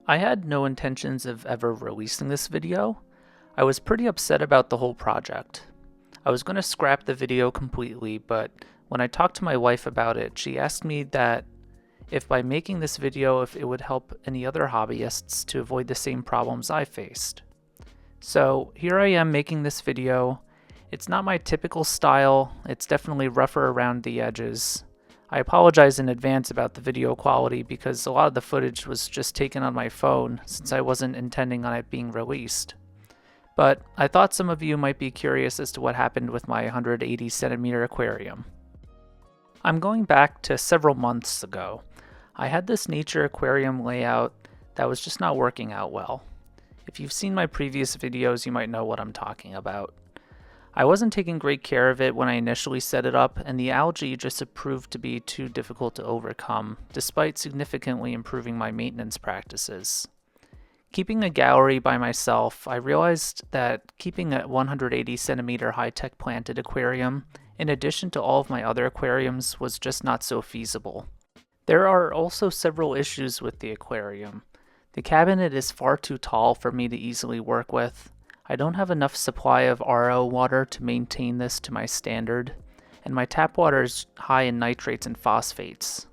I had no intentions of ever releasing this video. I was pretty upset about the whole project. I was going to scrap the video completely, but when I talked to my wife about it, she asked me that if by making this video, if it would help any other hobbyists to avoid the same problems I faced. So here I am making this video. It's not my typical style, it's definitely rougher around the edges. I apologize in advance about the video quality because a lot of the footage was just taken on my phone since I wasn't intending on it being released. But I thought some of you might be curious as to what happened with my 180 centimeter aquarium. I'm going back to several months ago. I had this nature aquarium layout that was just not working out well. If you've seen my previous videos, you might know what I'm talking about. I wasn't taking great care of it when I initially set it up, and the algae just proved to be too difficult to overcome, despite significantly improving my maintenance practices. Keeping a gallery by myself, I realized that keeping a 180 centimeter high-tech planted aquarium, in addition to all of my other aquariums, was just not so feasible. There are also several issues with the aquarium. The cabinet is far too tall for me to easily work with. I don't have enough supply of RO water to maintain this to my standard, and my tap water is high in nitrates and phosphates.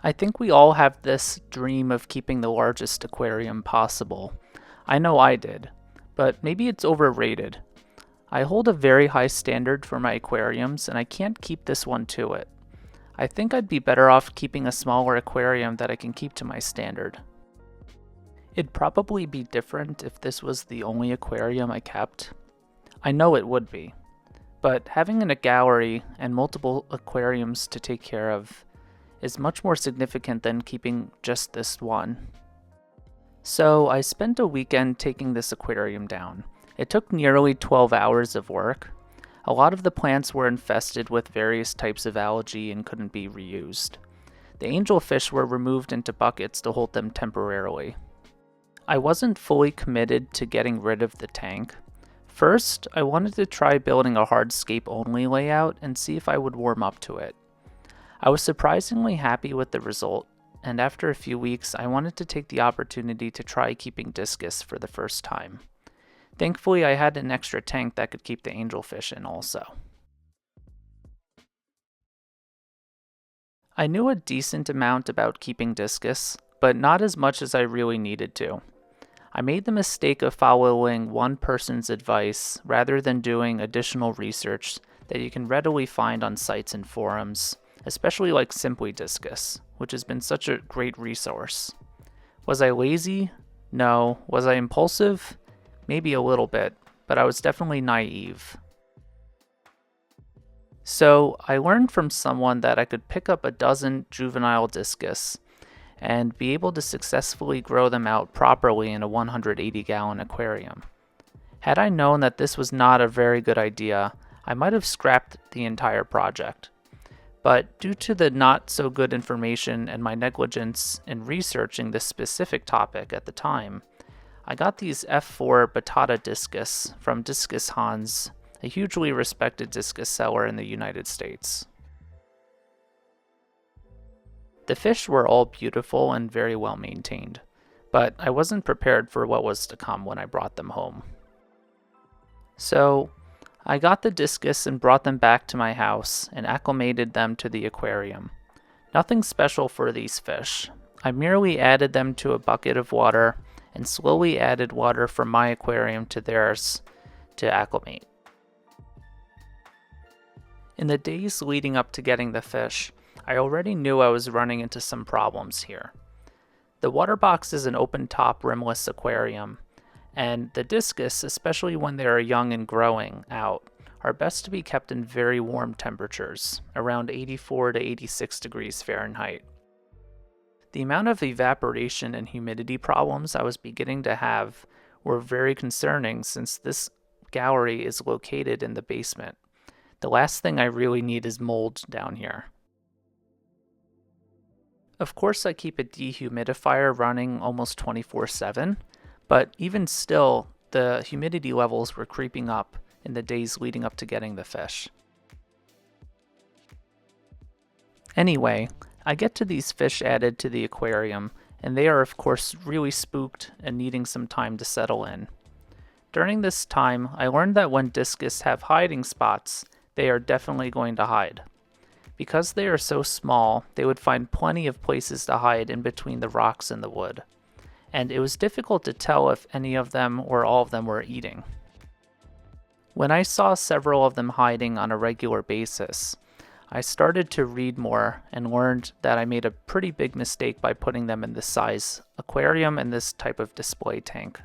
I think we all have this dream of keeping the largest aquarium possible. I know I did, but maybe it's overrated. I hold a very high standard for my aquariums, and I can't keep this one to it. I think I'd be better off keeping a smaller aquarium that I can keep to my standard. It'd probably be different if this was the only aquarium I kept. I know it would be, but having a gallery and multiple aquariums to take care of is much more significant than keeping just this one. So I spent a weekend taking this aquarium down. It took nearly 12 hours of work. A lot of the plants were infested with various types of algae and couldn't be reused. The angelfish were removed into buckets to hold them temporarily. I wasn't fully committed to getting rid of the tank. First, I wanted to try building a hardscape only layout and see if I would warm up to it. I was surprisingly happy with the result, and after a few weeks I wanted to take the opportunity to try keeping Discus for the first time. Thankfully I had an extra tank that could keep the angelfish in also. I knew a decent amount about keeping Discus, but not as much as I really needed to. I made the mistake of following one person's advice rather than doing additional research that you can readily find on sites and forums, especially like Simply Discus, which has been such a great resource. Was I lazy? No. Was I impulsive? Maybe a little bit, but I was definitely naive. So I learned from someone that I could pick up a dozen juvenile Discus and be able to successfully grow them out properly in a 180-gallon aquarium. Had I known that this was not a very good idea, I might have scrapped the entire project. But due to the not so good information and my negligence in researching this specific topic at the time, I got these F4 Batata Discus from Discus Hans, a hugely respected discus seller in the United States. The fish were all beautiful and very well maintained, but I wasn't prepared for what was to come when I brought them home. So I got the Discus and brought them back to my house and acclimated them to the aquarium. Nothing special for these fish. I merely added them to a bucket of water and slowly added water from my aquarium to theirs to acclimate. In the days leading up to getting the fish, I already knew I was running into some problems here. The water box is an open-top rimless aquarium, and the Discus, especially when they are young and growing out, are best to be kept in very warm temperatures, around 84 to 86 degrees Fahrenheit. The amount of evaporation and humidity problems I was beginning to have were very concerning since this gallery is located in the basement. The last thing I really need is mold down here. Of course, I keep a dehumidifier running almost 24/7, but even still, the humidity levels were creeping up in the days leading up to getting the fish. Anyway, I get to these fish added to the aquarium, and they are of course really spooked and needing some time to settle in. During this time, I learned that when Discus have hiding spots, they are definitely going to hide. Because they are so small, they would find plenty of places to hide in between the rocks and the wood, and it was difficult to tell if any of them or all of them were eating. When I saw several of them hiding on a regular basis, I started to read more and learned that I made a pretty big mistake by putting them in this size aquarium and this type of display tank.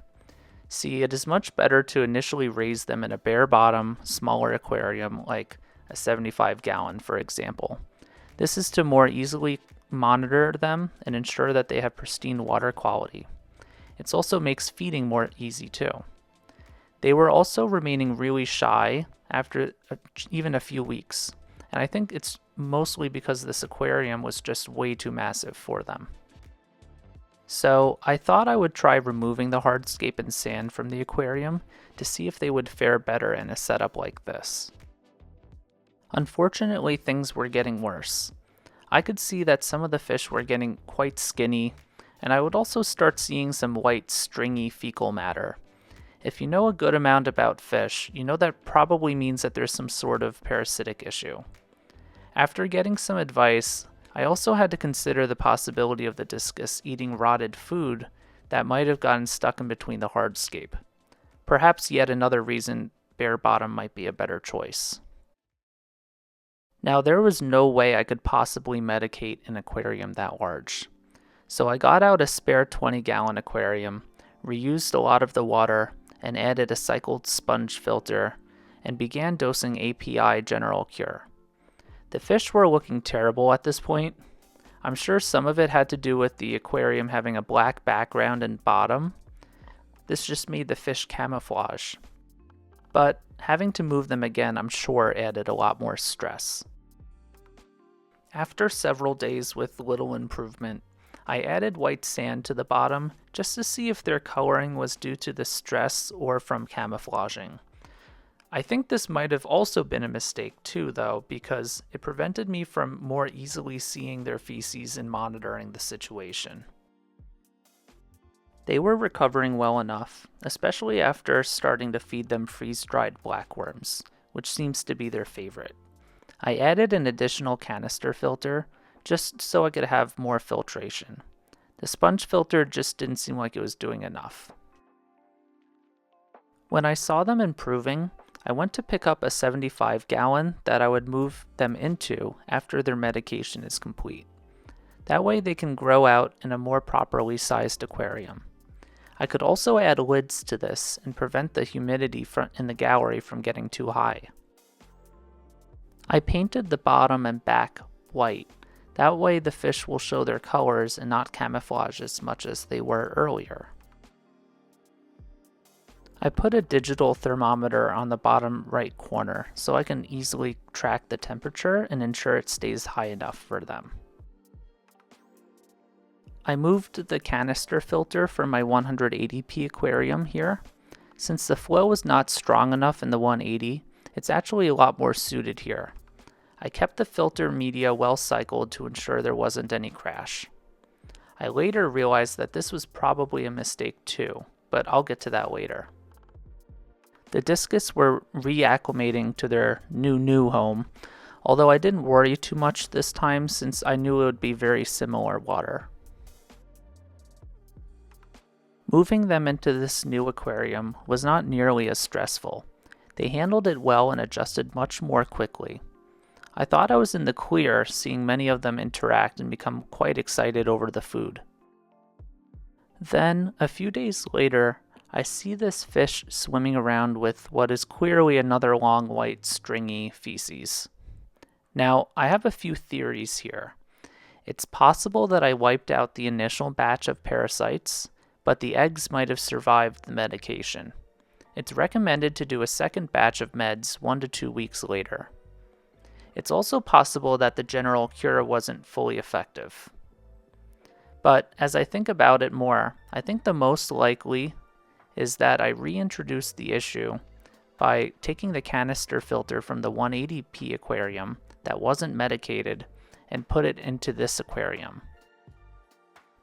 See, it is much better to initially raise them in a bare bottom, smaller aquarium like a 75-gallon, for example. This is to more easily monitor them and ensure that they have pristine water quality. It also makes feeding more easy too. They were also remaining really shy after even a few weeks, and I think it's mostly because this aquarium was just way too massive for them. So I thought I would try removing the hardscape and sand from the aquarium to see if they would fare better in a setup like this. Unfortunately, things were getting worse. I could see that some of the fish were getting quite skinny, and I would also start seeing some white, stringy fecal matter. If you know a good amount about fish, you know that probably means that there's some sort of parasitic issue. After getting some advice, I also had to consider the possibility of the Discus eating rotted food that might have gotten stuck in between the hardscape. Perhaps yet another reason bare bottom might be a better choice. Now, there was no way I could possibly medicate an aquarium that large. So I got out a spare 20-gallon aquarium, reused a lot of the water, and added a cycled sponge filter, and began dosing API General Cure. The fish were looking terrible at this point. I'm sure some of it had to do with the aquarium having a black background and bottom. This just made the fish camouflage. But having to move them again, I'm sure, added a lot more stress. After several days with little improvement, I added white sand to the bottom just to see if their coloring was due to the stress or from camouflaging. I think this might have also been a mistake too, though, because it prevented me from more easily seeing their feces and monitoring the situation. They were recovering well enough, especially after starting to feed them freeze-dried blackworms, which seems to be their favorite. I added an additional canister filter just so I could have more filtration. The sponge filter just didn't seem like it was doing enough. When I saw them improving, I went to pick up a 75-gallon that I would move them into after their medication is complete. That way they can grow out in a more properly sized aquarium. I could also add lids to this and prevent the humidity in the gallery from getting too high. I painted the bottom and back white. That way the fish will show their colors and not camouflage as much as they were earlier. I put a digital thermometer on the bottom right corner so I can easily track the temperature and ensure it stays high enough for them. I moved the canister filter from my 180p aquarium here. Since the flow was not strong enough in the 180, it's actually a lot more suited here. I kept the filter media well cycled to ensure there wasn't any crash. I later realized that this was probably a mistake too, but I'll get to that later. The Discus were reacclimating to their new home, although I didn't worry too much this time since I knew it would be very similar water. Moving them into this new aquarium was not nearly as stressful. They handled it well and adjusted much more quickly. I thought I was in the clear seeing many of them interact and become quite excited over the food. Then, a few days later, I see this fish swimming around with what is clearly another long white stringy feces. Now, I have a few theories here. It's possible that I wiped out the initial batch of parasites, but the eggs might have survived the medication. It's recommended to do a second batch of meds 1 to 2 weeks later. It's also possible that the general cure wasn't fully effective. But as I think about it more, I think the most likely is that I reintroduced the issue by taking the canister filter from the 180p aquarium that wasn't medicated and put it into this aquarium.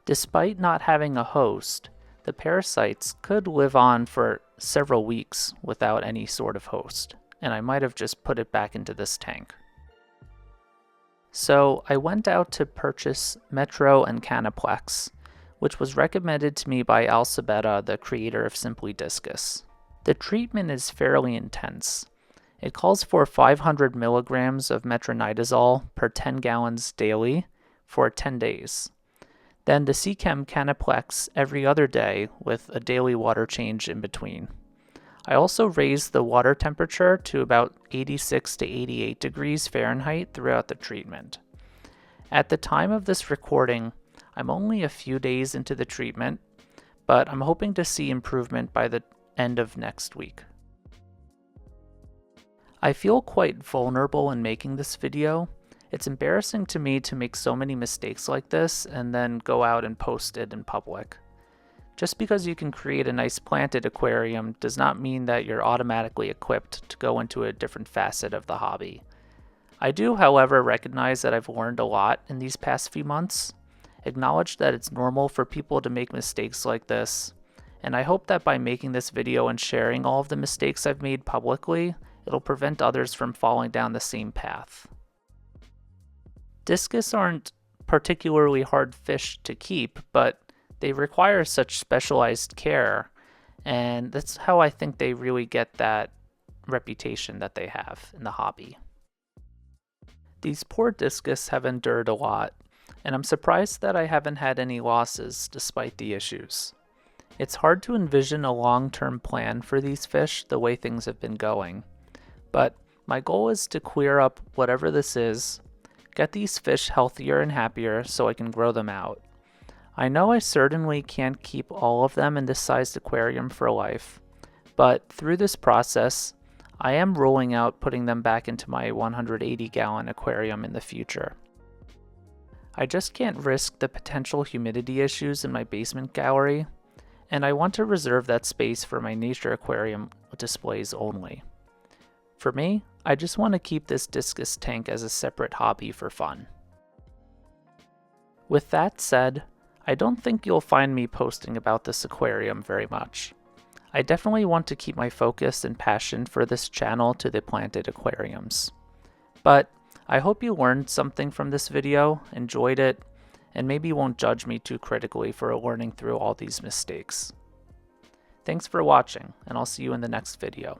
Despite not having a host, the parasites could live on for several weeks without any sort of host, and I might have just put it back into this tank. So I went out to purchase Metro and Canaplex, which was recommended to me by Alcibetta, the creator of Simply Discus. The treatment is fairly intense. It calls for 500 milligrams of metronidazole per 10 gallons daily for 10 days. Then the Seachem Canaplex every other day with a daily water change in between. I also raised the water temperature to about 86 to 88 degrees Fahrenheit throughout the treatment. At the time of this recording, I'm only a few days into the treatment, but I'm hoping to see improvement by the end of next week. I feel quite vulnerable in making this video. It's embarrassing to me to make so many mistakes like this and then go out and post it in public. Just because you can create a nice planted aquarium does not mean that you're automatically equipped to go into a different facet of the hobby. I do, however, recognize that I've learned a lot in these past few months, acknowledge that it's normal for people to make mistakes like this, and I hope that by making this video and sharing all of the mistakes I've made publicly, it'll prevent others from falling down the same path. Discus aren't particularly hard fish to keep, but they require such specialized care, and that's how I think they really get that reputation that they have in the hobby. These poor Discus have endured a lot, and I'm surprised that I haven't had any losses despite the issues. It's hard to envision a long-term plan for these fish the way things have been going, but my goal is to clear up whatever this is, get these fish healthier and happier so I can grow them out. I know I certainly can't keep all of them in this sized aquarium for life, but through this process, I am ruling out putting them back into my 180-gallon aquarium in the future. I just can't risk the potential humidity issues in my basement gallery, and I want to reserve that space for my nature aquarium displays only. For me, I just want to keep this Discus tank as a separate hobby for fun. With that said, I don't think you'll find me posting about this aquarium very much. I definitely want to keep my focus and passion for this channel to the planted aquariums. But I hope you learned something from this video, enjoyed it, and maybe won't judge me too critically for learning through all these mistakes. Thanks for watching, and I'll see you in the next video.